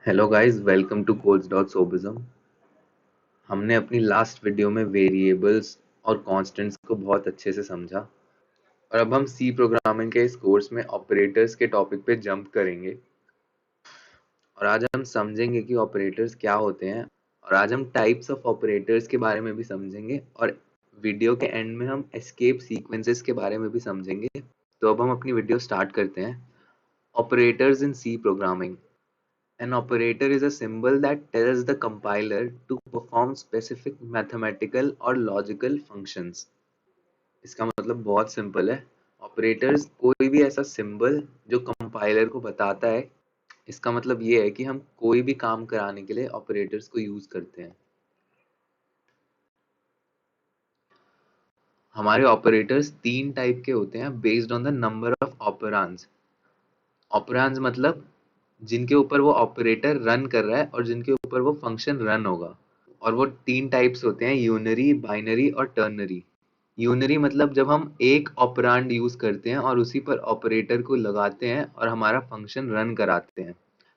Hello guys, welcome to codes.sobism। हमने अपनी last video में वेरिएबल्स और कांस्टेंट्स को बहुत अच्छे से समझा और अब हम सी प्रोग्रामिंग के इस कोर्स में ऑपरेटर्स के टॉपिक पे जंप करेंगे और आज हम समझेंगे कि ऑपरेटर्स क्या होते हैं और आज हम टाइप्स ऑफ ऑपरेटर्स के बारे में भी समझेंगे और वीडियो के एंड में हम एस्केप सीक्वेंसेस के बारे में भी समझेंगे। तो अब हम अपनी वीडियो स्टार्ट करते हैं। Operators in C programming. An operator is a symbol that tells the compiler to perform specific mathematical or logical functions। इसका मतलब बहुत सिंपल है। ऑपरेटर्स कोई भी ऐसा सिंबल जो कंपाइलर को बताता है। इसका मतलब ये है कि हम कोई भी काम कराने के लिए ऑपरेटर्स को यूज करते हैं। हमारे ऑपरेटर्स तीन टाइप के होते हैं based on the number of operands. Operands मतलब जिनके ऊपर वो ऑपरेटर रन कर रहा है और जिनके ऊपर वो फंक्शन रन होगा। और वो तीन टाइप्स होते हैं, यूनरी, बाइनरी और टर्नरी। यूनरी मतलब जब हम एक ऑपरेंड यूज करते हैं और उसी पर ऑपरेटर को लगाते हैं और हमारा फंक्शन रन कराते हैं।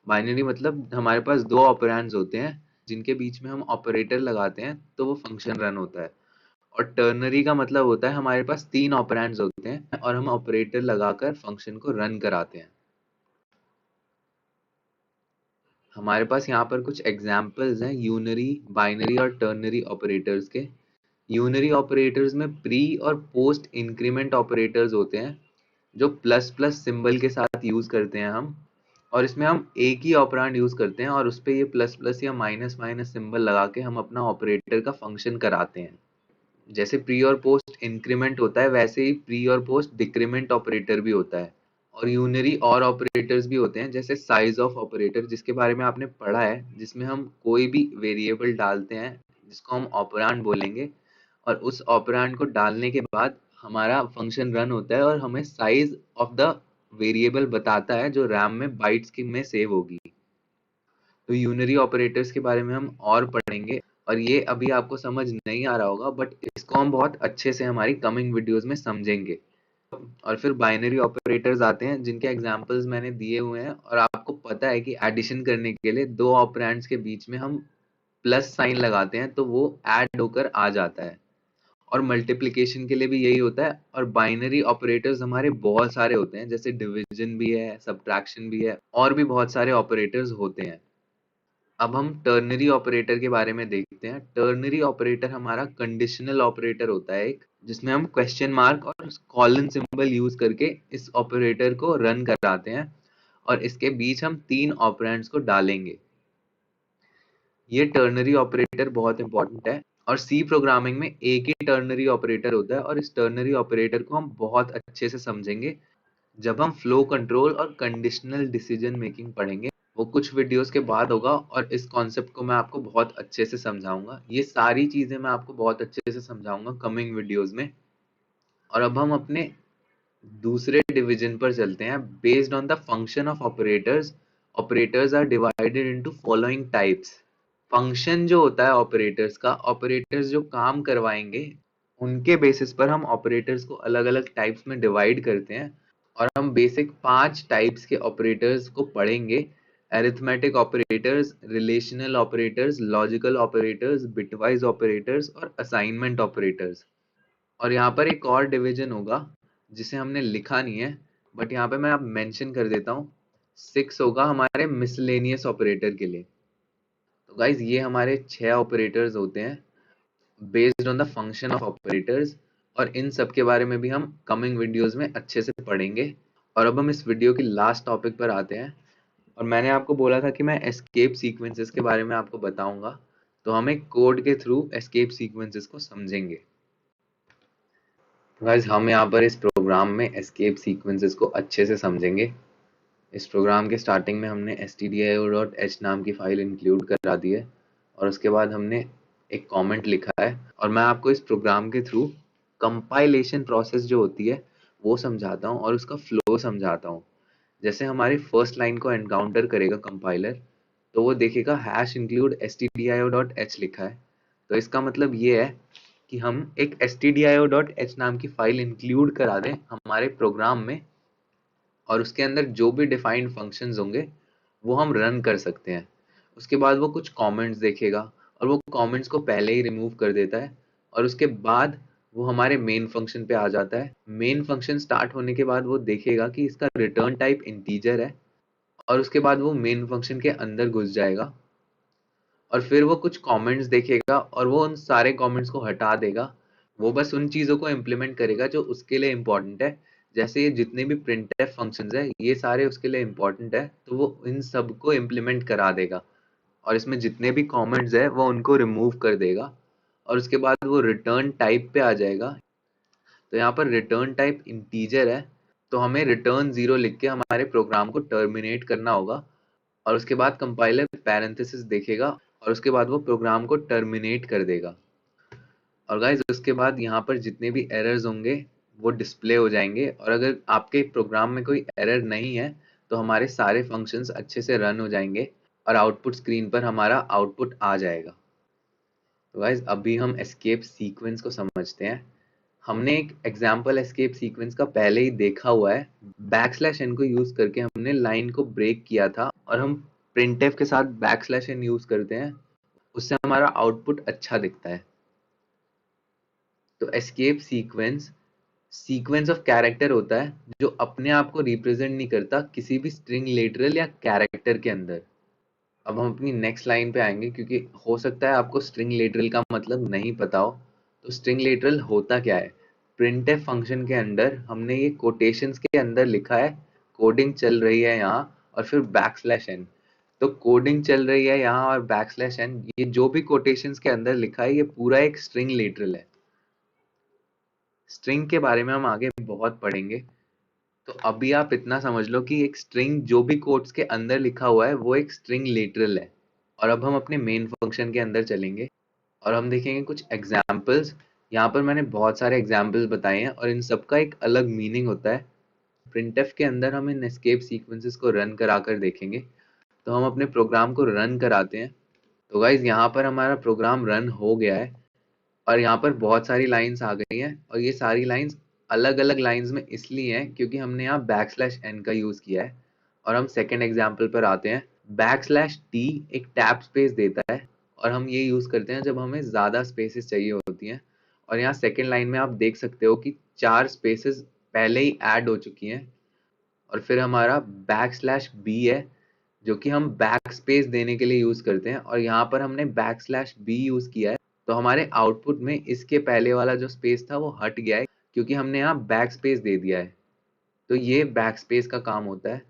बाइनरी मतलब हमारे पास दो ऑपरेंड्स होते हैं जिनके बीच में हम ऑपरेटर लगाते हैं तो वो फंक्शन रन होता है। और टर्नरी का मतलब होता है हमारे पास तीन ऑपरेंड्स होते हैं और हम ऑपरेटर लगाकर फंक्शन को रन कराते हैं। हमारे पास यहाँ पर कुछ एग्जाम्पल्स हैं यूनरी, बाइनरी और टर्नरी ऑपरेटर्स के। यूनरी ऑपरेटर्स में प्री और पोस्ट इंक्रीमेंट ऑपरेटर्स होते हैं जो प्लस प्लस सिंबल के साथ यूज करते हैं हम। और इसमें हम एक ही ऑपरेंड यूज करते हैं और उस पे ये प्लस प्लस या माइनस माइनस सिंबल लगा के हम अपना ऑपरेटर का फंक्शन कराते हैं। जैसे प्री और पोस्ट इंक्रीमेंट होता है वैसे ही प्री और पोस्ट डिक्रीमेंट ऑपरेटर भी होता है। और यूनरी और ऑपरेटर्स भी होते हैं जैसे साइज ऑफ ऑपरेटर, जिसके बारे में आपने पढ़ा है, जिसमें हम कोई भी वेरिएबल डालते हैं जिसको हम ऑपरेंड बोलेंगे और उस ऑपरेंड को डालने के बाद हमारा फंक्शन रन होता है और हमें साइज ऑफ द वेरिएबल बताता है जो रैम में बाइट्स की में सेव होगी। तो यूनरी ऑपरेटर्स के बारे में हम और पढ़ेंगे और ये अभी आपको समझ नहीं आ रहा होगा बट इसको हम बहुत अच्छे से हमारी कमिंग वीडियोस में समझेंगे। और फिर बाइनरी ऑपरेटर्स आते हैं जिनके एग्जांपल्स मैंने दिए हुए हैं और आपको पता है कि एडिशन करने के लिए दो ऑपरेंड्स के बीच में हम प्लस साइन लगाते हैं तो वो ऐड होकर आ जाता है। और मल्टीप्लिकेशन के लिए भी यही होता है। और बाइनरी ऑपरेटर्स हमारे बहुत सारे होते हैं जैसे डिवीजन भी है, सब्ट्रैक्शन भी है और भी बहुत सारे ऑपरेटर्स होते हैं। अब हम टर्नरी ऑपरेटर के बारे में देखते हैं। टर्नरी ऑपरेटर हमारा कंडीशनल ऑपरेटर होता है एक, जिसमें हम क्वेश्चन मार्क और कॉलन सिंबल यूज करके इस ऑपरेटर को रन कराते हैं और इसके बीच हम तीन ऑपरेंड्स को डालेंगे। ये टर्नरी ऑपरेटर बहुत इंपॉर्टेंट है और सी प्रोग्रामिंग में एक ही टर्नरी ऑपरेटर होता है और इस टर्नरी ऑपरेटर को हम बहुत अच्छे से समझेंगे जब हम फ्लो कंट्रोल और कंडीशनल डिसीजन मेकिंग पढ़ेंगे। वो कुछ वीडियोस के बाद होगा और इस कॉन्सेप्ट को मैं आपको बहुत अच्छे से समझाऊंगा। ये सारी चीजें मैं आपको बहुत अच्छे से समझाऊंगा कमिंग वीडियोस में। और अब हम अपने दूसरे डिवीजन पर चलते हैं। Based on the function of operators, operators are divided into following types. Function जो होता है ऑपरेटर्स का, ऑपरेटर्स जो काम करवाएंगे उनके बेसिस पर हम ऑपरेटर्स को अलग अलग टाइप्स में डिवाइड करते हैं। और हम बेसिक 5 टाइप्स के ऑपरेटर्स को पढ़ेंगे। Arithmetic operators, relational operators, logical operators, bitwise operators और असाइनमेंट ऑपरेटर्स। और यहाँ पर एक और डिवीजन होगा जिसे हमने लिखा नहीं है बट यहाँ पे मैं अब मेंशन कर देता हूँ। 6 होगा हमारे मिसलेनियस ऑपरेटर के लिए। तो गाइज ये हमारे 6 ऑपरेटर्स होते हैं based on the function of operators और इन सब के बारे में भी हम कमिंग वीडियोस में अच्छे से पढ़ेंगे। और अब हम इस वीडियो की लास्ट टॉपिक पर आते हैं और मैंने आपको बोला था कि मैं एस्केप सीक्वेंसेस के बारे में आपको बताऊंगा। तो हम एक कोड के थ्रू एस्केप सीक्वेंसेस को समझेंगे। गाइस हम यहाँ पर इस प्रोग्राम में एस्केप सीक्वेंसेस को अच्छे से समझेंगे। इस प्रोग्राम के स्टार्टिंग में हमने stdio.h नाम की फाइल इंक्लूड करा दी है और उसके बाद हमने एक कमेंट लिखा है और मैं आपको इस प्रोग्राम के थ्रू कंपाइलेशन प्रोसेस जो होती है वो समझाता हूँ और उसका फ्लो समझाता हूँ। जैसे हमारी फर्स्ट लाइन को एनकाउंटर करेगा कंपाइलर तो वो देखेगा हैश इंक्लूड stdio.h लिखा है। तो इसका मतलब ये है कि हम एक stdio.h नाम की फाइल इंक्लूड करा दें हमारे प्रोग्राम में और उसके अंदर जो भी डिफाइंड फंक्शंस होंगे वो हम रन कर सकते हैं। उसके बाद वो कुछ कमेंट्स देखेगा और वो कमेंट्स को पहले ही रिमूव कर देता है, और उसके बाद वो हमारे मेन फंक्शन पे आ जाता है। मेन फंक्शन स्टार्ट होने के बाद वो देखेगा कि इसका रिटर्न टाइप इंटीजर है, और उसके बाद वो मेन फंक्शन के अंदर घुस जाएगा और फिर वो कुछ कमेंट्स देखेगा और वो उन सारे कमेंट्स को हटा देगा। वो बस उन चीज़ों को इम्प्लीमेंट करेगा जो उसके लिए इम्पोर्टेंट है। जैसे ये जितने भी printf फंक्शंस है ये सारे उसके लिए इम्पोर्टेंट है, तो वो इन सब को इम्प्लीमेंट करा देगा, और इसमें जितने भी कमेंट्स है वो उनको रिमूव कर देगा, और उसके बाद वो रिटर्न टाइप पे आ जाएगा। तो यहाँ पर रिटर्न टाइप इंटीजर है, तो हमें रिटर्न 0 लिख के हमारे प्रोग्राम को टर्मिनेट करना होगा, और उसके बाद कंपाइलर पैरेंथेसिस देखेगा और उसके बाद वो प्रोग्राम को टर्मिनेट कर देगा। और गाइज उसके बाद यहाँ पर जितने भी एरर्स होंगे वो डिस्प्ले हो जाएंगे, और अगर आपके प्रोग्राम में कोई एरर नहीं है तो हमारे सारे फंक्शंस अच्छे से रन हो जाएंगे और आउटपुट स्क्रीन पर हमारा आउटपुट आ जाएगा। तो गाइज अभी हम एस्केप सीक्वेंस को समझते हैं। हमने एक एग्जाम्पल एस्केप सीक्वेंस का पहले ही देखा हुआ है। बैकस्लैश n को यूज करके हमने लाइन को ब्रेक किया था, और हम प्रिंटफ के साथ बैकस्लैश n यूज करते हैं, उससे हमारा आउटपुट अच्छा दिखता है। तो escape sequence sequence of character होता है जो अपने आप को रिप्रेजेंट नहीं करता किसी भी स्ट्रिंग लेटरल या कैरेक्टर के अंदर। अब हम अपनी नेक्स्ट लाइन पे आएंगे, क्योंकि हो सकता है आपको स्ट्रिंग लेटरल का मतलब नहीं पता हो। तो स्ट्रिंग लेटरल होता क्या है? प्रिंटफ फंक्शन के अंदर हमने ये कोटेशंस के अंदर लिखा है कोडिंग चल रही है यहाँ, और फिर बैकस्लैश n। तो कोडिंग चल रही है यहाँ और बैकस्लैश n, ये जो भी कोटेशंस के अंदर लिखा है ये पूरा एक स्ट्रिंग लेटरल है। स्ट्रिंग के बारे में हम आगे बहुत पढ़ेंगे, तो अभी आप इतना समझ लो कि एक स्ट्रिंग जो भी कोट्स के अंदर लिखा हुआ है वो एक स्ट्रिंग लेटरल है। और अब हम अपने मेन फंक्शन के अंदर चलेंगे और हम देखेंगे कुछ एग्जाम्पल्स। यहाँ पर मैंने बहुत सारे एग्जाम्पल्स बताए हैं और इन सब का एक अलग मीनिंग होता है। प्रिंटफ के अंदर हम इन एस्केप सीक्वेंसेस को रन करा कर देखेंगे। तो हम अपने प्रोग्राम को रन कराते हैं। तो गाइज यहाँ पर हमारा प्रोग्राम रन हो गया है, और यहाँ पर बहुत सारी लाइंस आ गई हैं, और ये सारी लाइंस अलग अलग लाइंस में इसलिए हैं क्योंकि हमने यहाँ बैकस्लैश n का यूज किया है। और हम सेकेंड एग्जाम्पल पर आते हैं। बैकस्लैश t एक टैब स्पेस देता है, और हम ये यूज करते हैं जब हमें ज्यादा स्पेसेस चाहिए होती हैं। और यहाँ सेकेंड लाइन में आप देख सकते हो कि 4 स्पेसेस पहले ही ऐड हो चुकी हैं। और फिर हमारा बैकस्लैश b है जो कि हम बैक स्पेस देने के लिए यूज करते हैं, और यहाँ पर हमने बैकस्लैश b यूज किया है। तो हमारे आउटपुट में इसके पहले वाला जो स्पेस था वो हट गया है क्योंकि हमने यहाँ बैक स्पेस दे दिया है। तो ये बैक स्पेस का काम होता है।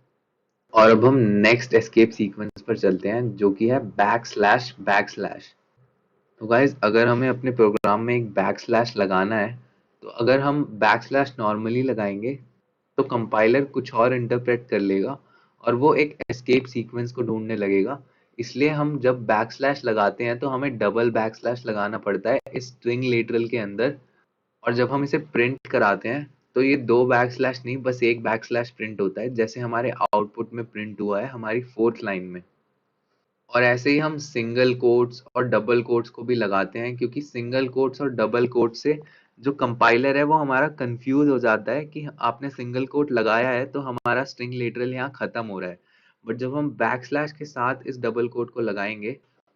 और अब हम नेक्स्ट एस्केप सीक्वेंस पर चलते हैं जो कि है बैकस्लैश बैकस्लैश। तो गाइज अगर हमें अपने प्रोग्राम में एक बैकस्लैश लगाना है, तो अगर हम बैकस्लैश नॉर्मली लगाएंगे तो कंपाइलर कुछ और इंटरप्रेट कर लेगा और वो एक एस्केप सीक्वेंस को ढूंढने लगेगा। इसलिए हम जब बैकस्लैश लगाते हैं तो हमें डबल बैकस्लैश लगाना पड़ता है इस स्ट्रिंग लिटरल के अंदर। और जब हम इसे प्रिंट कराते हैं तो ये 2 बैकस्लैश नहीं, बस एक बैकस्लैश प्रिंट होता है, जैसे हमारे आउटपुट में प्रिंट हुआ है हमारी 4th लाइन में। और ऐसे ही हम सिंगल कोट्स और डबल कोट्स को भी लगाते हैं, क्योंकि सिंगल कोट्स और डबल कोट्स से जो कंपाइलर है वो हमारा कंफ्यूज हो जाता है कि आपने सिंगल कोट लगाया है तो हमारा स्ट्रिंग लिटरल यहाँ खत्म हो रहा है। बट जब हम बैकस्लैश के साथ इस डबल कोट को लगाएंगे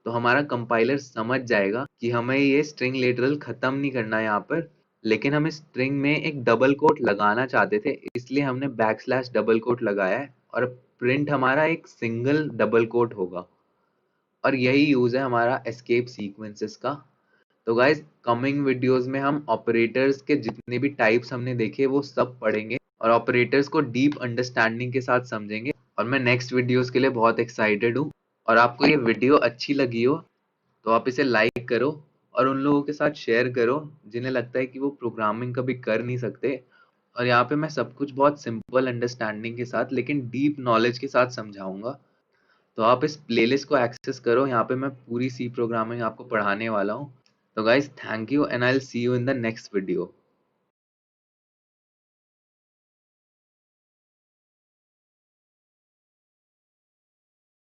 तो हमारा कंपाइलर समझ जाएगा कि हमें ये स्ट्रिंग लिटरल खत्म नहीं करना है यहाँ पर, लेकिन हम इस स्ट्रिंग में एक डबल कोट लगाना चाहते थे, इसलिए हमने बैकस्लैश डबल कोट लगाया है, और प्रिंट हमारा एक सिंगल डबल कोट होगा। और यही यूज है हमारा एस्केप सीक्वेंसेस का। तो गाइज कमिंग वीडियोस में हम ऑपरेटर्स के जितने भी टाइप्स हमने देखे वो सब पढ़ेंगे और ऑपरेटर्स को डीप अंडरस्टैंडिंग के साथ समझेंगे। और मैं नेक्स्ट वीडियोस के लिए बहुत एक्साइटेड हूँ। और आपको ये वीडियो अच्छी लगी हो तो आप इसे लाइक करो और उन लोगों के साथ शेयर करो जिन्हें लगता है कि वो प्रोग्रामिंग कभी कर नहीं सकते। और यहाँ पे मैं सब कुछ बहुत सिंपल अंडरस्टैंडिंग के साथ लेकिन डीप नॉलेज के साथ समझाऊंगा। तो आप इस प्लेलिस्ट को एक्सेस करो, यहाँ पे मैं पूरी सी प्रोग्रामिंग आपको पढ़ाने वाला हूँ। तो guys thank you and I will see you in the next video.